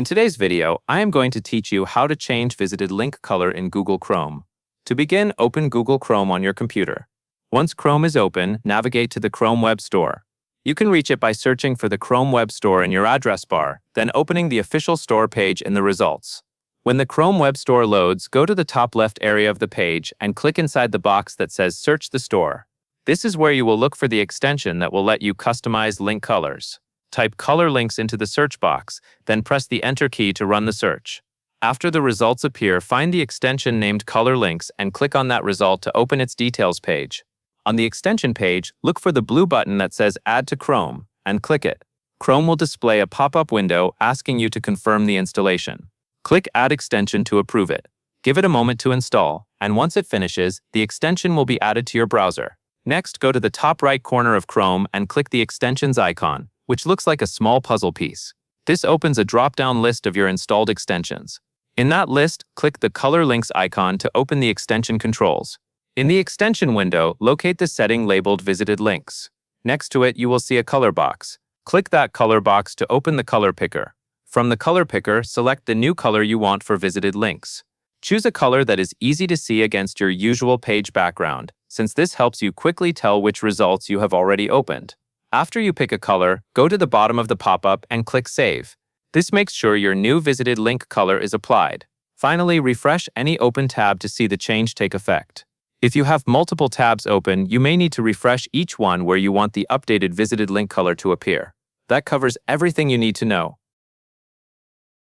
In today's video, I am going to teach you how to change visited link color in Google Chrome. To begin, open Google Chrome on your computer. Once Chrome is open, navigate to the Chrome Web Store. You can reach it by searching for the Chrome Web Store in your address bar, then opening the official store page in the results. When the Chrome Web Store loads, go to the top left area of the page and click inside the box that says Search the Store. This is where you will look for the extension that will let you customize link colors. Type color links into the search box, then press the Enter key to run the search. After the results appear, find the extension named Color Links and click on that result to open its details page. On the extension page, look for the blue button that says Add to Chrome and click it. Chrome will display a pop-up window asking you to confirm the installation. Click Add Extension to approve it. Give it a moment to install, and once it finishes, the extension will be added to your browser. Next, go to the top right corner of Chrome and click the extensions icon, which looks like a small puzzle piece. This opens a drop-down list of your installed extensions. In that list, click the Color Links icon to open the extension controls. In the extension window, locate the setting labeled Visited Links. Next to it, you will see a color box. Click that color box to open the color picker. From the color picker, select the new color you want for visited links. Choose a color that is easy to see against your usual page background, since this helps you quickly tell which results you have already opened. After you pick a color, go to the bottom of the pop-up and click Save. This makes sure your new visited link color is applied. Finally, refresh any open tab to see the change take effect. If you have multiple tabs open, you may need to refresh each one where you want the updated visited link color to appear. That covers everything you need to know.